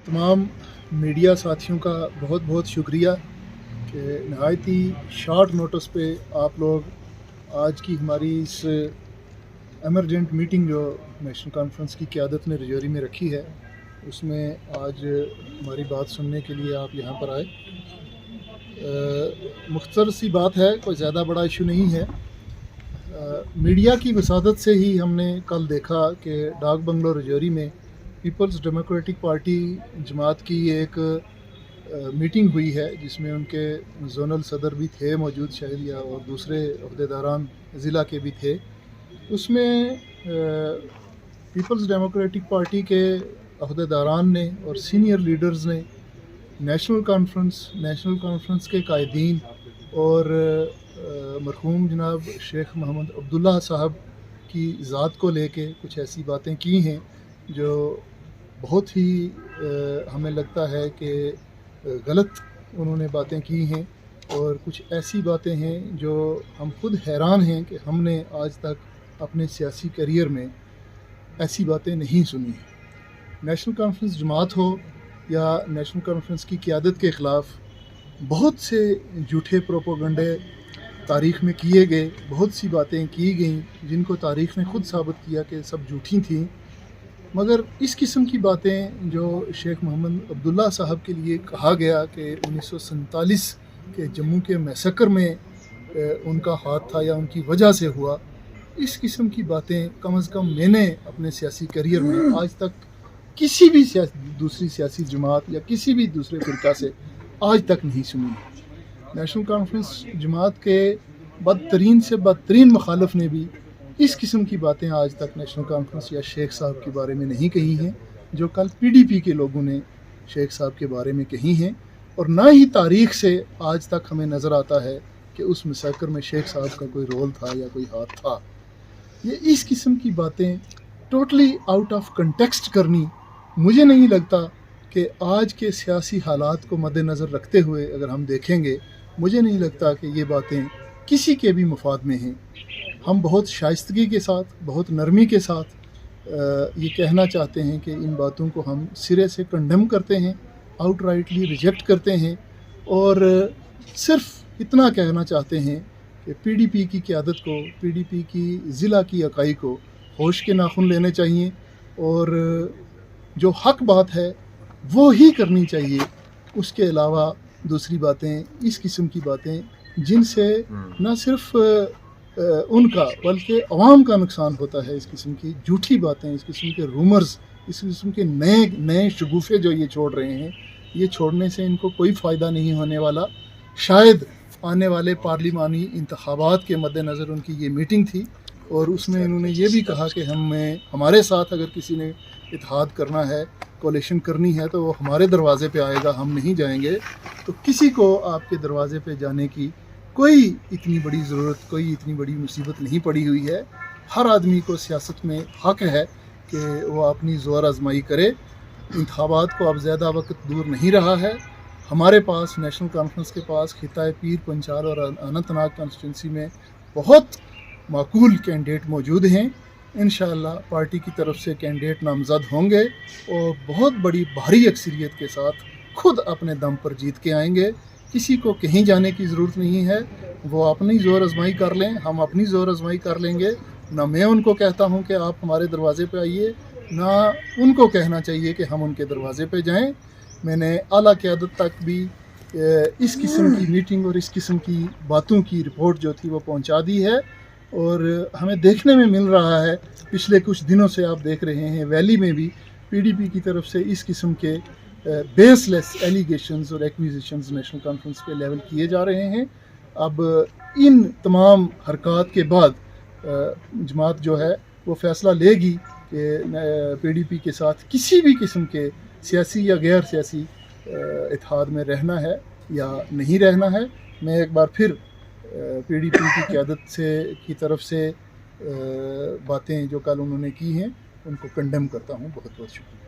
तमाम मीडिया साथियों का बहुत बहुत शुक्रिया कि नहायत ही शॉर्ट नोटिस पे आप लोग आज की हमारी इस एमरजेंट मीटिंग जो नेशनल कॉन्फ्रेंस की क़यादत ने रजौरी में रखी है उसमें आज हमारी बात सुनने के लिए आप यहाँ पर आए। मुख्तसर सी बात है, कोई ज़्यादा बड़ा इशू नहीं है। मीडिया की वसादत से ही हमने कल देखा कि डाक बंगलो रजौरी में पीपल्स डेमोक्रेटिक पार्टी जमात की एक मीटिंग हुई है जिसमें उनके जोनल सदर भी थे मौजूद शायद, या और दूसरे अहदेदारान ज़िला के भी थे। उसमें पीपल्स डेमोक्रेटिक पार्टी के अहदेदारान ने और सीनियर लीडर्स ने नेशनल कॉन्फ्रेंस के कायदीन और मरहूम जनाब शेख मोहम्मद अब्दुल्ला साहब की ज़ात को लेके कुछ ऐसी बातें की हैं जो बहुत ही हमें लगता है कि गलत उन्होंने बातें की हैं, और कुछ ऐसी बातें हैं जो हम खुद हैरान हैं कि हमने आज तक अपने सियासी करियर में ऐसी बातें नहीं सुनी हैं। नेशनल कॉन्फ्रेंस जमात हो या नेशनल कॉन्फ्रेंस की क़यादत के ख़िलाफ़ बहुत से झूठे प्रोपोगंडे तारीख़ में किए गए, बहुत सी बातें की गईं जिनको तारीख़ ने खुद साबित किया कि सब झूठी थीं। मगर इस किस्म की बातें जो शेख मोहम्मद अब्दुल्ला साहब के लिए कहा गया कि 1947 के जम्मू के मैसेकर में उनका हाथ था या उनकी वजह से हुआ, इस किस्म की बातें कम अज़ कम मैंने अपने सियासी करियर में आज तक किसी भी दूसरी सियासी जमात या किसी भी दूसरे फ़िरका से आज तक नहीं सुनी। नेशनल कॉन्फ्रेंस जमात के बदतरीन से बदतरीन मुखालिफ ने भी इस किस्म की बातें आज तक नेशनल कॉन्फ्रेंस या शेख साहब के बारे में नहीं कही हैं जो कल पीडीपी के लोगों ने शेख साहब के बारे में कही हैं। और ना ही तारीख़ से आज तक हमें नज़र आता है कि उस मैसेकर में शेख साहब का कोई रोल था या कोई हाथ था। ये इस किस्म की बातें टोटली आउट ऑफ कंटेक्स्ट करनी, मुझे नहीं लगता कि आज के सियासी हालात को मद्देनज़र रखते हुए अगर हम देखेंगे, मुझे नहीं लगता कि ये बातें किसी के भी मुफाद में हैं। हम बहुत शाइस्तगी के साथ, बहुत नरमी के साथ ये कहना चाहते हैं कि इन बातों को हम सिरे से कंडेम करते हैं, आउटराइटली रिजेक्ट करते हैं, और सिर्फ इतना कहना चाहते हैं कि पीडीपी की क़यादत को, पीडीपी की ज़िला की इकाई को होश के नाखून लेने चाहिए और जो हक बात है वो ही करनी चाहिए। उसके अलावा दूसरी बातें, इस किस्म की बातें जिनसे न सिर्फ उनका बल्कि अवाम का नुकसान होता है, इस किस्म की झूठी बातें, इस किस्म के रूमर्स, इस किस्म के नए शगुफ़े जो ये छोड़ रहे हैं, ये छोड़ने से इनको कोई फ़ायदा नहीं होने वाला। शायद आने वाले पार्लिमानी इंतखाबात के मद्देनज़र उनकी ये मीटिंग थी और उसमें इन्होंने ये भी कहा कि हमारे साथ अगर किसी ने इत्तेहाद करना है, कोalition करनी है, तो वो हमारे दरवाज़े पे आएगा, हम नहीं जाएंगे। तो किसी को आपके दरवाज़े पे जाने की कोई इतनी बड़ी ज़रूरत, कोई इतनी बड़ी मुसीबत नहीं पड़ी हुई है। हर आदमी को सियासत में हक़ है कि वो अपनी ज़ोर आज़माई करे। इंतखाबात को अब ज़्यादा वक्त दूर नहीं रहा है। हमारे पास, नेशनल कॉन्फ्रेंस के पास खिताए पीर पंचाल और अनंतनाग कॉन्स्टिट्यूंसी में बहुत माकूल कैंडिडेट मौजूद हैं। इंशाअल्लाह पार्टी की तरफ से कैंडिडेट नामज़द होंगे और बहुत बड़ी भारी अक्सरियत के साथ खुद अपने दम पर जीत के आएंगे। किसी को कहीं जाने की ज़रूरत नहीं है, वो अपनी ज़ोर आज़माई कर लें, हम अपनी ज़ोर आज़माई कर लेंगे। ना मैं उनको कहता हूँ कि आप हमारे दरवाज़े पे आइए, ना उनको कहना चाहिए कि हम उनके दरवाज़े पे जाएं। मैंने आला क़यादत तक भी इस किस्म की मीटिंग और इस किस्म की बातों की रिपोर्ट जो थी वो पहुँचा दी है। और हमें देखने में मिल रहा है, पिछले कुछ दिनों से आप देख रहे हैं वैली में भी पीडीपी की तरफ से इस किस्म के बेसलेस एलिगेशंस और एक्विजिशंस नेशनल कॉन्फ्रेंस पे लेवल किए जा रहे हैं। अब इन तमाम हरकत के बाद जमात जो है वो फ़ैसला लेगी कि पीडीपी के साथ किसी भी किस्म के सियासी या गैर सियासी इत्तेहाद में रहना है या नहीं रहना है। मैं एक बार फिर पीडीपी की क़यादत की तरफ से बातें जो कल उन्होंने की हैं उनको कंडेम करता हूँ। बहुत बहुत शुक्रिया।